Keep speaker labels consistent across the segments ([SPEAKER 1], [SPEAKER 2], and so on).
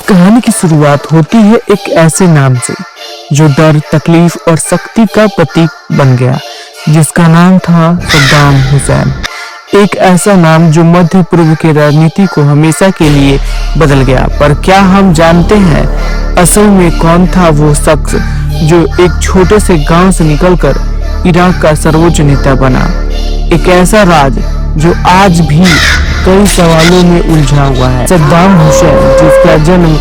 [SPEAKER 1] कहानी की शुरुआत होती है एक ऐसे नाम से जो डर, तकलीफ और शक्ति का प्रतीक बन गया, जिसका नाम था सद्दाम हुसैन। एक ऐसा नाम जो मध्य पूर्व की राजनीति को हमेशा के लिए बदल गया। पर क्या हम जानते हैं असल में कौन था वो शख्स जो एक छोटे से गांव से निकलकर इराक का सर्वोच्च नेता बना? एक ऐसा राज जो आज भी कई सवालों में उलझा हुआ है। सद्दाम हुसैन, जिसका जन्म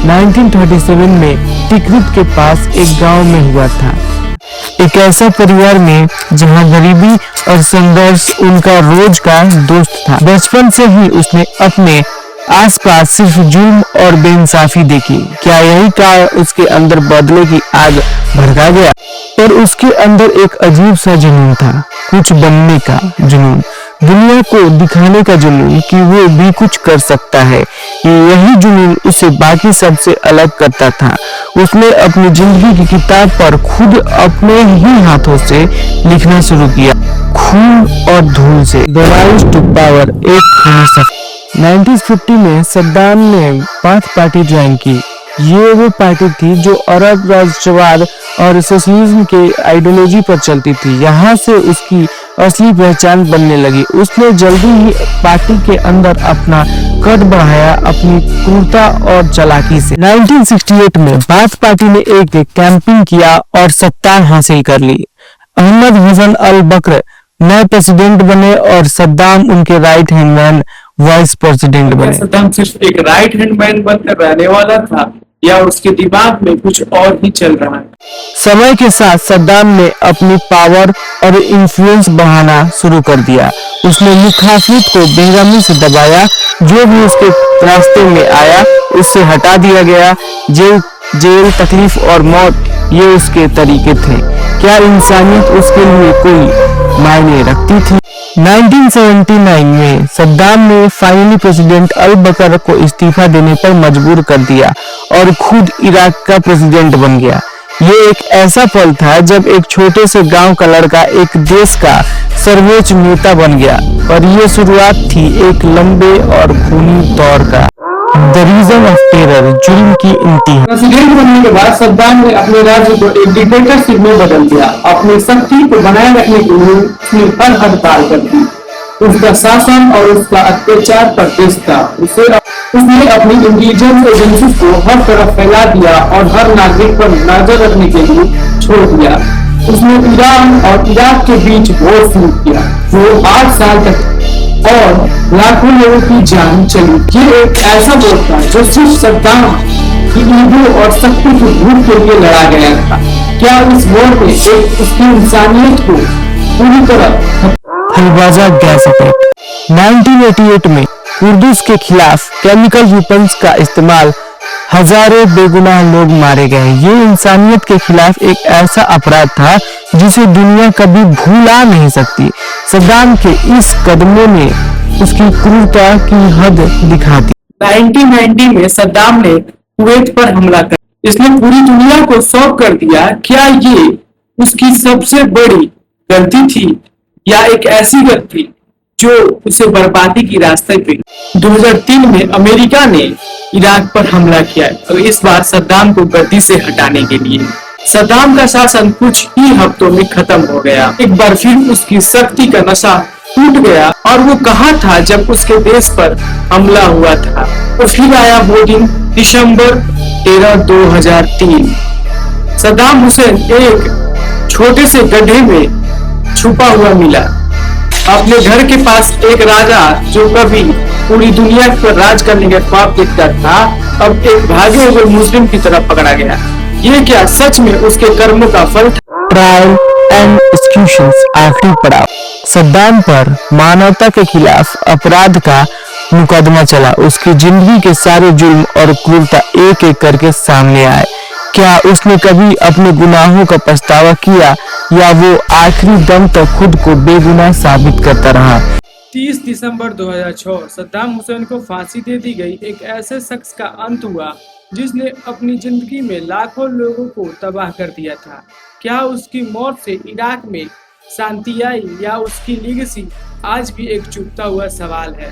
[SPEAKER 1] 1937 में तिक्रित के पास एक गांव में हुआ था। एक ऐसा परिवार में जहां गरीबी और संघर्ष उनका रोज का दोस्त था। बचपन से ही उसने अपने आसपास सिर्फ जुल्म और बेइंसाफी देखी। क्या यही कारण उसके अंदर बदले की आग भड़का गया? और उसके अंदर एक अजीब सा जुनून था, कुछ बनने का जुनून, दुनिया को दिखाने का जुनून कि वो भी कुछ कर सकता है। यही जुनून उसे बाकी सबसे अलग करता था। उसने अपनी जिंदगी की किताब पर खुद अपने ही हाथों से लिखना शुरू किया, खून और धूल से। द राइज टू पावर, एक खूनी सफर। 1950 में सद्दाम ने बाथ पार्टी ज्वाइन की। ये वो पार्टी थी जो अरब राष्ट्रवाद और सोशलिज्म के आइडियोलॉजी पर चलती थी। यहाँ से उसकी असली पहचान बनने लगी। उसने जल्दी ही पार्टी के अंदर अपना कद बढ़ाया, अपनी क्रूरता और चालाकी से। 1968 में बाथ पार्टी ने एक कैंपिंग किया और सत्ता हासिल कर ली। अहमद हसन अल बकर नए प्रेसिडेंट बने और सद्दाम उनके right hand man, vice president बने।
[SPEAKER 2] सद्दाम सिर्फ एक राइट हैंड मैन बनकर रहने वाला था या उसके दिमाग में कुछ और ही चल रहा है?
[SPEAKER 1] समय के साथ सद्दाम ने अपनी पावर और इन्फ्लुएंस बढ़ाना शुरू कर दिया। उसने मुखालिफ को बेरहमी से दबाया, जो भी उसके रास्ते में आया उससे हटा दिया गया। जेल, तकलीफ और मौत, ये उसके तरीके थे। क्या इंसानियत उसके लिए कोई मायने रखती थी? 1979 में सद्दाम ने फाइनली प्रेसिडेंट अल बकर को इस्तीफा देने पर मजबूर कर दिया और खुद इराक का प्रेसिडेंट बन गया। ये एक ऐसा पल था जब एक छोटे से गांव का लड़का एक देश का सर्वोच्च नेता बन गया। और ये शुरुआत थी एक लंबे और खूनी दौर का। द रीजन ऑफ टेरर, जुल्म की इंतहा।
[SPEAKER 2] प्रेसिडेंट बनने के बाद सद्दाम ने अपने राज्य को एक डिक्टेटरशिप में बदल दिया। अपनी शक्ति को बनाए रखने के लिए उसने हर हद पार कर दी। उसका शासन और उसका अत्याचार पर देश था। उसने अपनी इंटेलिजेंस एजेंसी को हर तरफ फैला दिया और हर नागरिक पर नजर रखने के लिए छोड़ दिया। उसने ईरान और इराक के बीच वॉर शुरू किया जो 8 साल तक और लाखों लोगों की जान चली। ये एक ऐसा वॉर था जो सिर्फ सद्दाम की ईगो और शक्ति की भूख के लिए लड़ा गया था। क्या इस वॉर में एक उसकी इंसानियत को पूरी तरह?
[SPEAKER 1] हलवाजा गैस अटैक। 1988 में कुर्दिश के खिलाफ केमिकल वेपन्स का इस्तेमाल, हजारों बेगुनाह लोग मारे गए। ये इंसानियत के खिलाफ एक ऐसा अपराध था जिसे दुनिया कभी भूला नहीं सकती। सद्दाम के इस कदमों ने उसकी क्रूरता की हद दिखा दी।
[SPEAKER 2] 1990 में सद्दाम ने कुवैत पर हमला कर इसने पूरी दुनिया को शॉक कर दिया। क्या ये उसकी सबसे बड़ी गलती थी या एक ऐसी गलती जो उसे बर्बादी की रास्ते पे? 2003 में अमेरिका ने इराक पर हमला किया और इस बार सद्दाम को गद्दी से हटाने के लिए। सद्दाम का शासन कुछ ही हफ्तों में खत्म हो गया। एक बार फिर उसकी शक्ति का नशा टूट गया और वो कहाँ था जब उसके देश पर हमला हुआ था? तो फिर आया वो दिन, दिसंबर 13, 2003। सद्दाम हुसैन एक छोटे से गड्ढे में छुपा हुआ मिला। अपने घर के पास एक राजा जो कभी पूरी दुनिया पर राज करने के ख्वाब देखता था, अब एक भागे हुए मुस्लिम की तरफ पकड़ा गया। ये क्या सच में उसके कर्मों का फल था?
[SPEAKER 1] ट्रायल एंड एक्सक्यूशंस, आखिरी पड़ाव। सद्दाम पर मानवता के खिलाफ अपराध का मुकदमा चला। उसकी जिंदगी के सारे जुल्म और क्रूरता एक एक करके सामने आए। क्या उसने कभी अपने गुनाहों का पछतावा किया या वो आखिरी दम तक खुद को बेगुनाह साबित करता रहा?
[SPEAKER 2] 30 दिसंबर 2006 सद्दाम हुसैन को फांसी दे दी गई। एक ऐसे शख्स का अंत हुआ जिसने अपनी जिंदगी में लाखों लोगों को तबाह कर दिया था। क्या उसकी मौत से इराक में शांति आई या उसकी लीगेसी आज भी एक चुभता हुआ सवाल है?